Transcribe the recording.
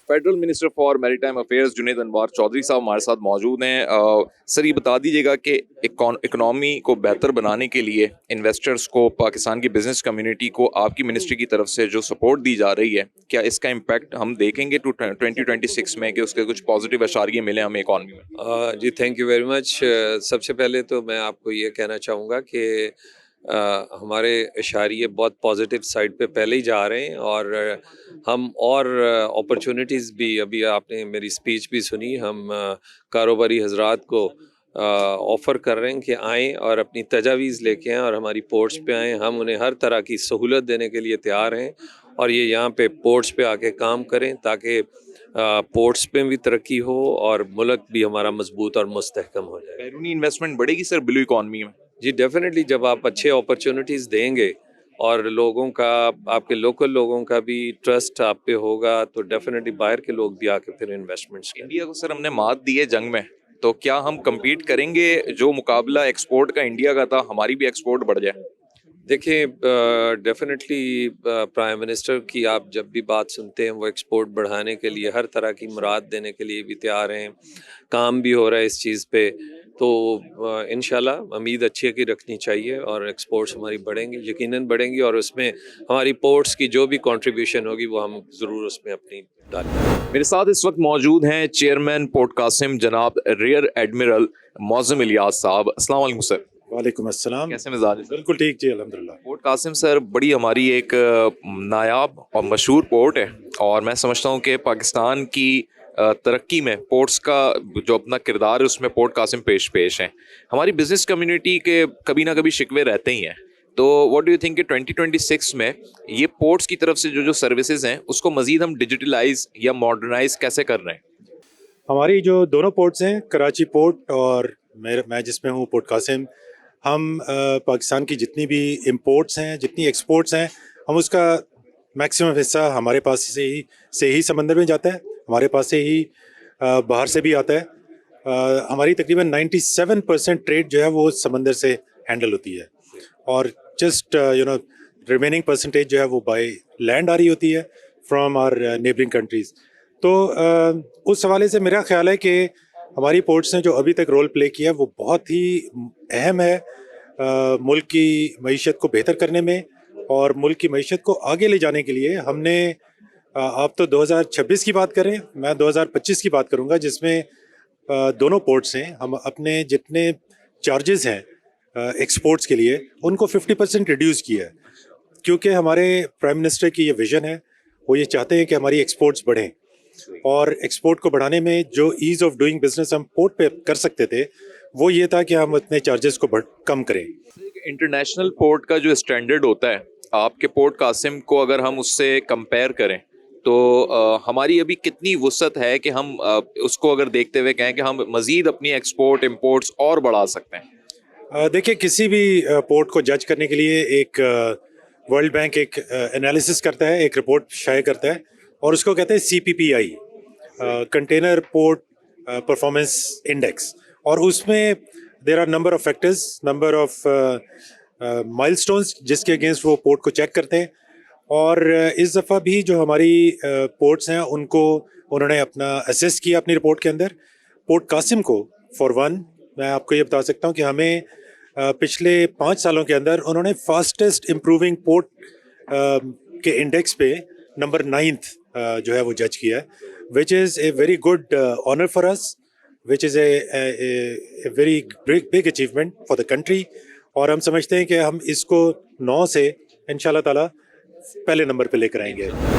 Federal minister for maritime affairs Junaid Anwar Chaudhry sahab हमारे साथ मौजूद हैं। सर ये बता दीजिएगा कि इकोनॉमी को बेहतर बनाने के लिए इन्वेस्टर्स को, पाकिस्तान की बिजनेस कम्युनिटी को आपकी मिनिस्ट्री की तरफ से जो सपोर्ट दी जा रही है, क्या इसका इम्पैक्ट हम देखेंगे 2026 में कि उसके कुछ पॉजिटिव अशारिये मिले हमें इकॉनमी में? जी थैंक यू वेरी मच। सबसे पहले तो मैं आपको ये कहना चाहूँगा कि हमारे इशारिये बहुत पॉजिटिव साइड पे पहले ही जा रहे हैं और हम और अपॉर्चुनिटीज़ भी, अभी आपने मेरी स्पीच भी सुनी, हम कारोबारी हजरात को ऑफ़र कर रहे हैं कि आएँ और अपनी तजावीज़ लेके आएँ और हमारी पोर्ट्स पे आएँ। हम उन्हें हर तरह की सहूलत देने के लिए तैयार हैं और ये यहाँ पे पोर्ट्स पे आके काम करें ताकि पोर्ट्स पे भी तरक्की हो और मुल्क भी हमारा मजबूत और मुस्तहकम हो जाए। बैरूनी इन्वेस्टमेंट बढ़ेगी सर ब्लू इकॉनमी में? जी डेफिनेटली, जब आप अच्छे अपॉर्चुनिटीज़ देंगे और लोगों का, आपके लोकल लोगों का भी ट्रस्ट आप पे होगा तो डेफिनेटली बाहर के लोग भी आके फिर इन्वेस्टमेंट्स करेंगे। इंडिया को सर हमने मात दी है जंग में, तो क्या हम कम्पीट करेंगे? जो मुकाबला एक्सपोर्ट का इंडिया का था, हमारी भी एक्सपोर्ट बढ़ जाए? देखिए डेफिनेटली प्राइम मिनिस्टर की आप जब भी बात सुनते हैं वो एक्सपोर्ट बढ़ाने के लिए हर तरह की मुराद देने के लिए भी तैयार हैं, काम भी हो रहा है इस चीज़ पे। तो इंशाल्लाह उम्मीद अच्छी की रखनी चाहिए और एक्सपोर्ट्स हमारी बढ़ेंगी, यकीनन बढ़ेंगी और उसमें हमारी पोर्ट्स की जो भी कंट्रीब्यूशन होगी वो हम ज़रूर उसमें अपनी डालेंगे। मेरे साथ इस वक्त मौजूद हैं चेयरमैन पोर्ट कासिम जनाब रियर एडमिरल मौज़म इलियास साहब। अस्सलाम वालेकुम सर। वालेकुम अस्सलाम। कैसे मिजाज है सर? बिल्कुल ठीक जी, अल्हम्दुलिल्लाह। पोर्ट कासिम सर बड़ी हमारी एक नायाब और मशहूर पोर्ट है और मैं समझता हूँ कि पाकिस्तान की तरक्की में पोर्ट्स का जो अपना किरदार है उसमें पोर्ट कासिम पेश हैं। हमारी बिजनेस कम्युनिटी के कभी ना कभी शिकवे रहते ही हैं, तो व्हाट डू यू थिंक कि 2026 में ये पोर्ट्स की तरफ से जो सर्विसेज हैं उसको मज़ीद हम डिजिटलाइज या मॉडर्नाइज कैसे कर रहे हैं? हमारी जो दोनों पोर्ट्स हैं, कराची पोर्ट और मैं जिसमें हूँ पोर्ट कासिम, हम पाकिस्तान की जितनी भी इंपोर्ट्स हैं, जितनी एक्सपोर्ट्स हैं, हम उसका मैक्सिमम हिस्सा हमारे पास से ही समंदर में जाता है, हमारे पास से ही बाहर से भी आता है। हमारी तकरीबन 97% ट्रेड जो है वो समंदर से हैंडल होती है और जस्ट रिमेनिंग परसेंटेज जो है वो बाय लैंड आ रही होती है फ्रॉम आवर नेबरिंग कंट्रीज़। तो उस हवाले से मेरा ख्याल है कि हमारी पोर्ट्स ने जो अभी तक रोल प्ले किया वो बहुत ही अहम है मुल्क की मईशत को बेहतर करने में और मुल्क की मईशत को आगे ले जाने के लिए। हमने आप तो 2026 की बात करें, मैं 2025 की बात करूंगा, जिसमें दोनों पोर्ट्स हैं, हम अपने जितने चार्जेस हैं एक्सपोर्ट्स के लिए उनको 50% रिड्यूस किया है, क्योंकि हमारे प्राइम मिनिस्टर की ये विज़न है, वो ये चाहते हैं कि हमारी एक्सपोर्ट्स बढ़ें और एक्सपोर्ट को बढ़ाने में जो ईज़ ऑफ डूइंग बिजनेस हम पोर्ट पे कर सकते थे वो ये था कि हम अपने चार्जेस को कम करें। इंटरनेशनल पोर्ट का जो स्टैंडर्ड होता है आपके पोर्ट कासिम को अगर हम उससे कंपेयर करें तो हमारी अभी कितनी वुसअत है कि हम उसको अगर देखते हुए कहें कि हम मज़ीद अपनी एक्सपोर्ट इंपोर्ट्स और बढ़ा सकते हैं? देखिए, किसी भी पोर्ट को जज करने के लिए एक वर्ल्ड बैंक एक एनालिसिस करता है, एक रिपोर्ट शाये करता है और उसको कहते हैं CPPI, container port performance index, और उसमें there are number of factors, number of milestones जिसके अगेंस्ट वो पोर्ट को चेक करते हैं। और इस दफ़ा भी जो हमारी पोर्ट्स हैं उनको उन्होंने अपना असेस किया अपनी रिपोर्ट के अंदर। पोर्ट कासिम को फॉर वन मैं आपको ये बता सकता हूँ कि हमें पिछले 5 सालों के अंदर उन्होंने फास्टेस्ट इम्प्रूविंग पोर्ट के इंडेक्स पे नंबर 9th जो है वो जज किया है, which is a very good honour for us, which is a very big achievement for the country. और हम समझते हैं कि हम इसको 9 से इंशाल्लाह ताला पहले नंबर पे लेकर आएंगे।